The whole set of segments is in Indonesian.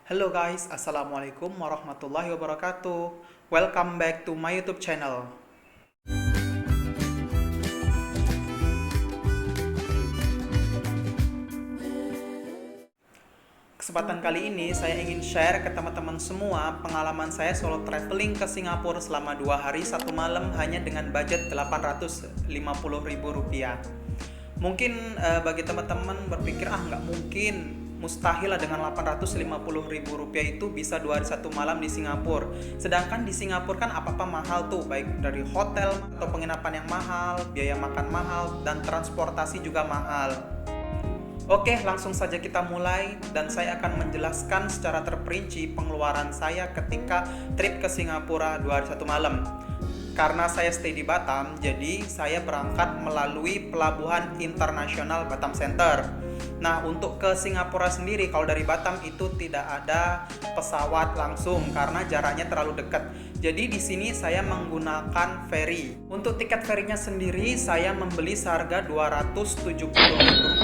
Hello guys, Assalamualaikum warahmatullahi wabarakatuh. Welcome back to my YouTube channel. Kesempatan kali ini saya ingin share ke teman-teman semua pengalaman saya solo traveling ke Singapura selama 2 hari 1 malam hanya dengan budget Rp850.000. Mungkin bagi teman-teman berpikir nggak mungkin, mustahil lah dengan Rp850.000 itu bisa 2 hari 1 malam di Singapura. Sedangkan di Singapura kan apa-apa mahal tuh, baik dari hotel atau penginapan yang mahal, biaya makan mahal, dan transportasi juga mahal. Oke, langsung saja kita mulai dan saya akan menjelaskan secara terperinci pengeluaran saya ketika trip ke Singapura 2 hari 1 malam. Karena saya stay di Batam, jadi saya berangkat melalui Pelabuhan Internasional Batam Center. Nah, untuk ke Singapura sendiri, kalau dari Batam itu tidak ada pesawat langsung karena jaraknya terlalu dekat. Jadi di sini saya menggunakan ferry. Untuk tiket ferinya sendiri saya membeli seharga Rp270.000.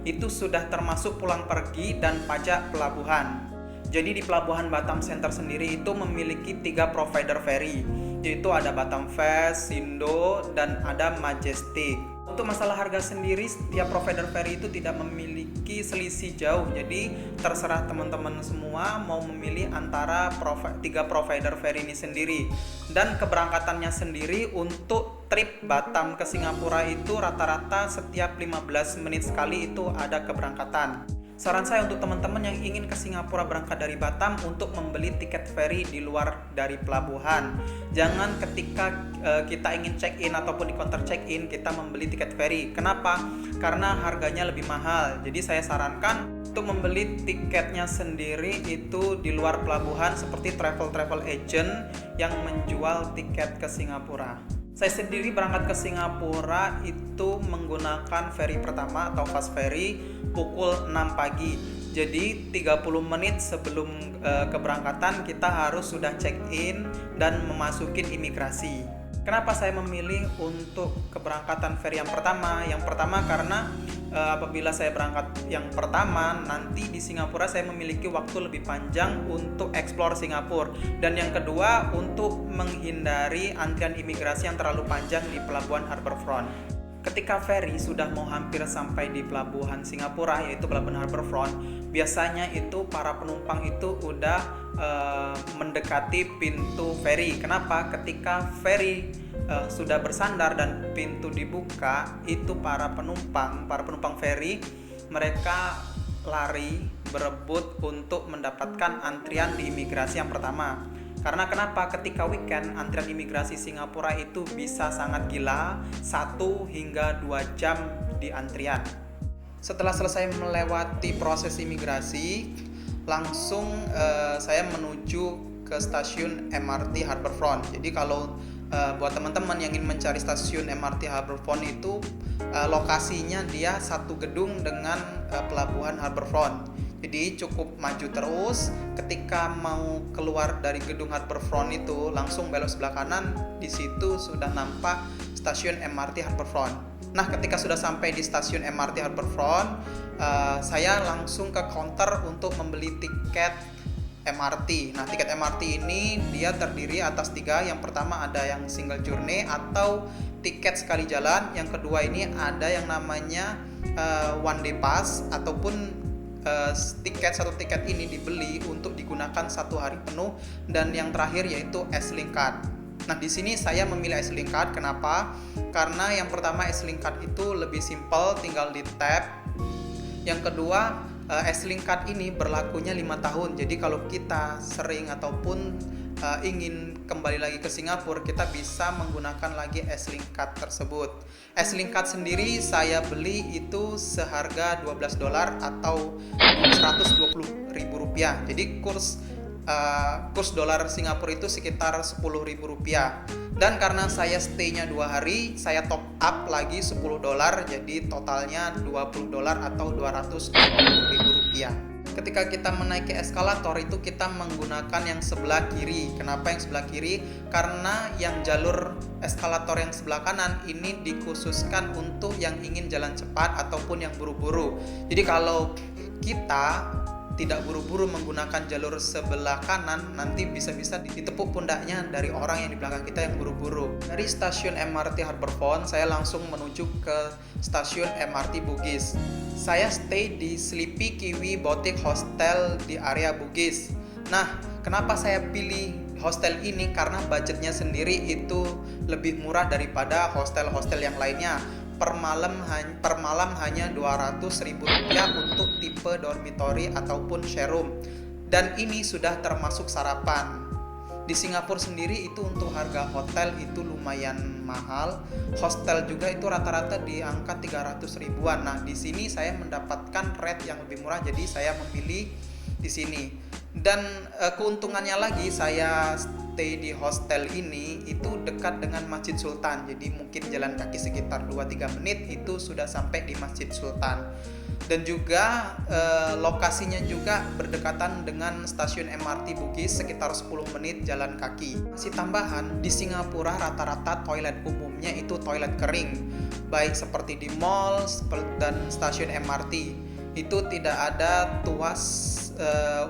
Itu sudah termasuk pulang pergi dan pajak pelabuhan. Jadi di Pelabuhan Batam Center sendiri itu memiliki 3 provider ferry, yaitu ada Batam Fast, Sindo, dan ada Majestic. Untuk masalah harga sendiri, setiap provider ferry itu tidak memiliki selisih jauh. Jadi terserah teman-teman semua mau memilih antara 3 provider ferry ini sendiri. Dan keberangkatannya sendiri untuk trip Batam ke Singapura itu rata-rata setiap 15 menit sekali itu ada keberangkatan. Saran saya untuk teman-teman yang ingin ke Singapura berangkat dari Batam untuk membeli tiket ferry di luar dari pelabuhan. Jangan ketika kita ingin check-in ataupun di counter check-in kita membeli tiket ferry. Kenapa? Karena harganya lebih mahal. Jadi saya sarankan untuk membeli tiketnya sendiri itu di luar pelabuhan seperti travel agent yang menjual tiket ke Singapura. Saya sendiri berangkat ke Singapura itu menggunakan ferry pertama atau fast ferry pukul 6 pagi. Jadi 30 menit sebelum keberangkatan kita harus sudah check-in dan memasukin imigrasi. Kenapa saya memilih untuk keberangkatan ferry yang pertama? Yang pertama karena apabila saya berangkat yang pertama, nanti di Singapura saya memiliki waktu lebih panjang untuk explore Singapura. Dan yang kedua, untuk menghindari antrian imigrasi yang terlalu panjang di Pelabuhan Harbourfront. Ketika ferry sudah mau hampir sampai di Pelabuhan Singapura, yaitu Pelabuhan Harbourfront, biasanya itu para penumpang itu udah mendekati pintu ferry. Kenapa? Ketika ferry sudah bersandar dan pintu dibuka, itu para penumpang ferry mereka lari berebut untuk mendapatkan antrian di imigrasi yang pertama. Karena kenapa? Ketika weekend antrian imigrasi Singapura itu bisa sangat gila, 1 hingga 2 jam di antrian. Setelah selesai melewati proses imigrasi, langsung saya menuju ke stasiun MRT Harbourfront. Jadi kalau buat teman-teman yang ingin mencari stasiun MRT Harbourfront itu lokasinya dia satu gedung dengan Pelabuhan Harbourfront. Jadi cukup maju terus, ketika mau keluar dari gedung Harbourfront itu langsung belok sebelah kanan, di situ sudah nampak stasiun MRT Harbourfront. Nah, ketika sudah sampai di stasiun MRT Harbourfront, saya langsung ke counter untuk membeli tiket MRT. Nah, tiket MRT ini dia terdiri atas 3. Yang pertama ada yang single journey atau tiket sekali jalan. Yang kedua ini ada yang namanya one day pass ataupun satu tiket ini dibeli untuk digunakan 1 hari penuh, dan yang terakhir yaitu S-Link card. Nah, di sini saya memilih S-Link card. Kenapa? Karena yang pertama S-Link card itu lebih simple, tinggal di tap. Yang kedua, S-Link card ini berlakunya 5 tahun. Jadi kalau kita sering ataupun ingin kembali lagi ke Singapura, kita bisa menggunakan lagi S-Link card tersebut. S-Link card sendiri saya beli itu seharga $12 atau Rp120.000. Jadi kurs dolar Singapura itu sekitar Rp10.000. Dan karena saya stay-nya 2 hari, saya top up lagi $10, jadi totalnya $20 atau Rp220.000. Ketika kita menaiki eskalator itu kita menggunakan yang sebelah kiri. Kenapa yang sebelah kiri? Karena yang jalur eskalator yang sebelah kanan ini dikhususkan untuk yang ingin jalan cepat ataupun yang buru-buru. Jadi kalau kita tidak buru-buru menggunakan jalur sebelah kanan, nanti bisa-bisa ditepuk pundaknya dari orang yang di belakang kita yang buru-buru. Dari stasiun MRT Harbourfront, saya langsung menuju ke stasiun MRT Bugis. Saya stay di Sleepy Kiwi Boutique Hostel di area Bugis. Nah, kenapa saya pilih hostel ini? Karena budgetnya sendiri itu lebih murah daripada hostel-hostel yang lainnya. Per malam hanya Rp200.000 untuk tipe dormitory ataupun share room, dan ini sudah termasuk sarapan. Di Singapura sendiri itu untuk harga hotel itu lumayan mahal, hostel juga itu rata-rata di angka 300 ribuan. Nah, di sini saya mendapatkan rate yang lebih murah, jadi saya memilih di sini. Dan keuntungannya lagi, saya stay di hostel ini itu dekat dengan Masjid Sultan, jadi mungkin jalan kaki sekitar 2-3 menit itu sudah sampai di Masjid Sultan. Dan juga lokasinya juga berdekatan dengan stasiun MRT Bugis, sekitar 10 menit jalan kaki. Masih tambahan, di Singapura rata-rata toilet umumnya itu toilet kering, baik seperti di mall dan stasiun MRT itu tidak ada tuas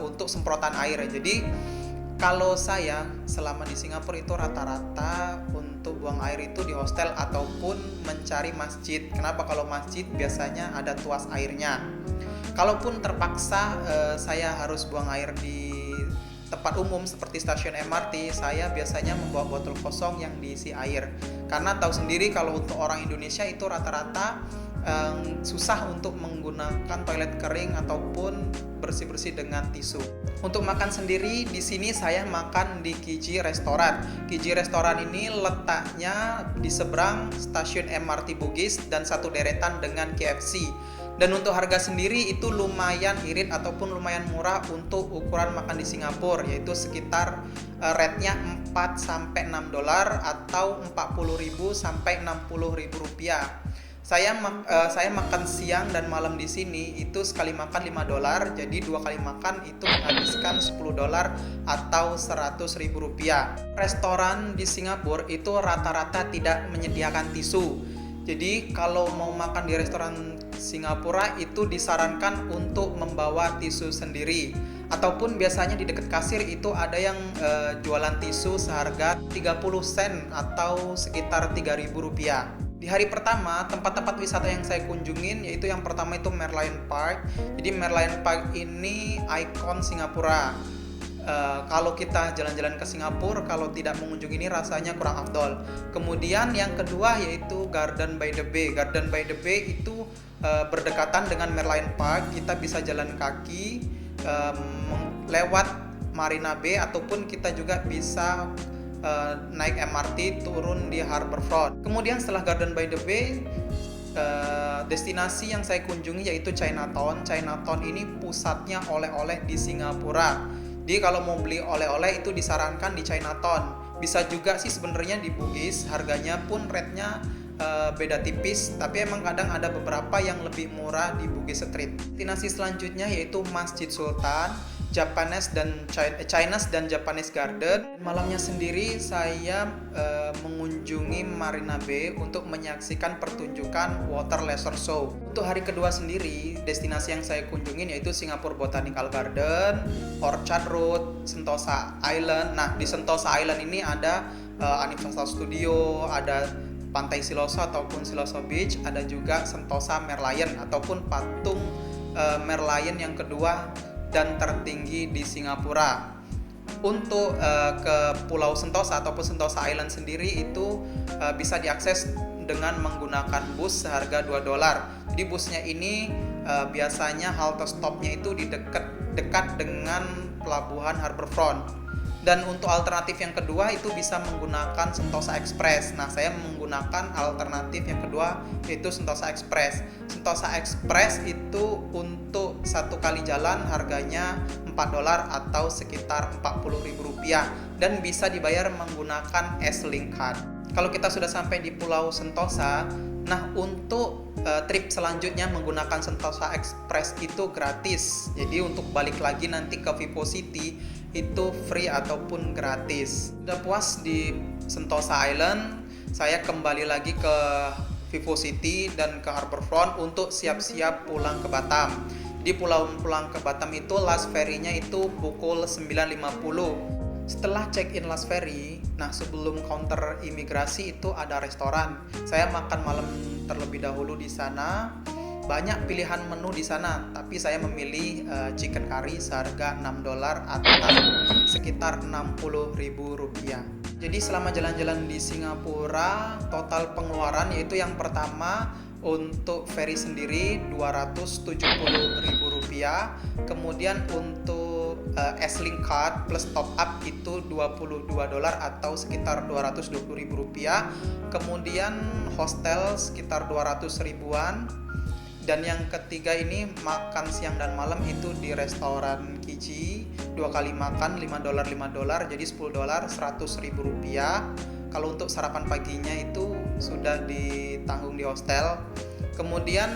untuk semprotan air. Jadi kalau saya selama di Singapura itu rata-rata untuk buang air itu di hostel ataupun mencari masjid. Kenapa? Kalau masjid biasanya ada tuas airnya. Kalaupun terpaksa saya harus buang air di tempat umum seperti stasiun MRT, saya biasanya membawa botol kosong yang diisi air. Karena tahu sendiri kalau untuk orang Indonesia itu rata-rata susah untuk menggunakan toilet kering ataupun bersih-bersih dengan tisu. Untuk makan sendiri di sini saya makan di Kiji Restoran. Kiji Restoran ini letaknya di seberang stasiun MRT Bugis dan satu deretan dengan KFC. Dan untuk harga sendiri itu lumayan irit ataupun lumayan murah untuk ukuran makan di Singapura, yaitu sekitar rate-nya $4-6 atau 40.000 sampai 60.000 rupiah. Saya makan siang dan malam di sini itu sekali makan $5, jadi 2 kali makan itu menghabiskan $10 atau 100.000 rupiah. Restoran di Singapura itu rata-rata tidak menyediakan tisu. Jadi kalau mau makan di restoran Singapura itu disarankan untuk membawa tisu sendiri. Ataupun biasanya di dekat kasir itu ada yang jualan tisu seharga 30 sen atau sekitar 3.000 rupiah. Di hari pertama, tempat-tempat wisata yang saya kunjungin yaitu yang pertama itu Merlion Park. Jadi Merlion Park ini ikon Singapura. Kalau kita jalan-jalan ke Singapura, kalau tidak mengunjungi ini rasanya kurang afdol. Kemudian yang kedua yaitu Garden by the Bay. Garden by the Bay itu berdekatan dengan Merlion Park. Kita bisa jalan kaki lewat Marina Bay ataupun kita juga bisa naik MRT turun di Harbourfront. Kemudian setelah Garden by the Bay, destinasi yang saya kunjungi yaitu Chinatown. Chinatown ini pusatnya oleh-oleh di Singapura. Jadi kalau mau beli oleh-oleh itu disarankan di Chinatown. Bisa juga sih sebenarnya di Bugis, harganya pun rate-nya beda tipis, tapi emang kadang ada beberapa yang lebih murah di Bugis Street. Destinasi selanjutnya yaitu Masjid Sultan, Chinese dan Japanese Garden. Malamnya sendiri saya mengunjungi Marina Bay untuk menyaksikan pertunjukan Water Laser Show. Untuk hari kedua sendiri, destinasi yang saya kunjungin yaitu Singapore Botanical Garden, Orchard Road, Sentosa Island. Nah, di Sentosa Island ini ada Universal Studio, ada Pantai Siloso ataupun Siloso Beach, ada juga Sentosa Merlion ataupun patung Merlion yang kedua dan tertinggi di Singapura. Untuk ke Pulau Sentosa ataupun Sentosa Island sendiri itu bisa diakses dengan menggunakan bus seharga $2. Jadi busnya ini biasanya halte stopnya itu di dekat dengan pelabuhan Harbourfront. Dan untuk alternatif yang kedua itu bisa menggunakan Sentosa Express. Nah, saya menggunakan alternatif yang kedua yaitu Sentosa Express. Sentosa Express itu untuk satu kali jalan harganya $4 atau sekitar 40.000 rupiah dan bisa dibayar menggunakan S-Link card. Kalau kita sudah sampai di Pulau Sentosa, nah untuk trip selanjutnya menggunakan Sentosa Express itu gratis. Jadi untuk balik lagi nanti ke Vivo City itu free ataupun gratis. Sudah puas di Sentosa Island, saya kembali lagi ke Vivo City dan ke Harbourfront untuk siap-siap pulang ke Batam. Di pulang ke Batam itu last ferry-nya itu pukul 9.50. Setelah check-in last ferry, nah sebelum counter imigrasi itu ada restoran. Saya makan malam terlebih dahulu di sana. Banyak pilihan menu di sana, tapi saya memilih chicken curry seharga $6 atau sekitar Rp60.000. Jadi selama jalan-jalan di Singapura, total pengeluaran yaitu yang pertama untuk ferry sendiri Rp270.000, kemudian untuk S-Link card plus top up itu $22 atau sekitar Rp220.000, kemudian hostel sekitar 200 ribuan, dan yang ketiga ini makan siang dan malam itu di restoran Kiji, 2 kali makan $5 jadi $10, Rp100.000. Kalau untuk sarapan paginya itu sudah ditanggung di hostel. Kemudian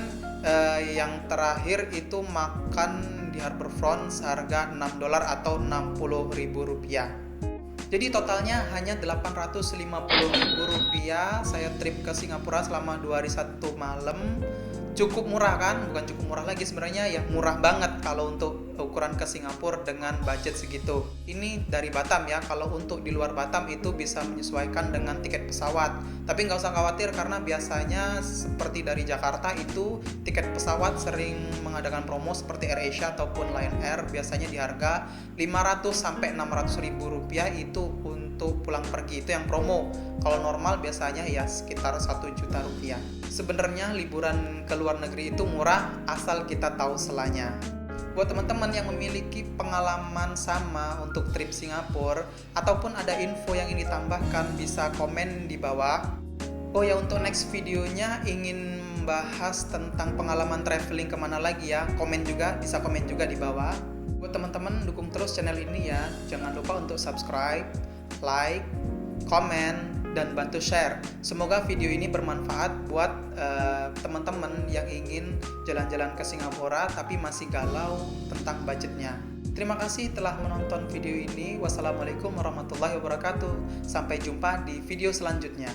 yang terakhir itu makan di Harbourfront seharga $6 atau Rp60.000. Jadi totalnya hanya Rp850.000 saya trip ke Singapura selama 2 hari 1 malam. Cukup murah kan? Bukan cukup murah lagi sebenarnya, ya murah banget kalau untuk ukuran ke Singapura dengan budget segitu. Ini dari Batam ya, kalau untuk di luar Batam itu bisa menyesuaikan dengan tiket pesawat. Tapi nggak usah khawatir karena biasanya seperti dari Jakarta itu tiket pesawat sering mengadakan promo seperti AirAsia ataupun Lion Air, biasanya di harga Rp500-600.000 itu untuk pulang pergi, itu yang promo. Kalau normal biasanya ya sekitar Rp1 juta. Sebenarnya liburan ke luar negeri itu murah asal kita tahu selanya. Buat teman-teman yang memiliki pengalaman sama untuk trip Singapura ataupun ada info yang ingin ditambahkan bisa komen di bawah. Oh ya, untuk next videonya ingin membahas tentang pengalaman traveling kemana lagi ya, bisa komen juga di bawah. Buat teman-teman dukung terus channel ini ya, jangan lupa untuk subscribe, like, komen, dan bantu share. Semoga video ini bermanfaat buat teman-teman yang ingin jalan-jalan ke Singapura tapi masih galau tentang budgetnya. Terima kasih telah menonton video ini. Wassalamualaikum warahmatullahi wabarakatuh. Sampai jumpa di video selanjutnya.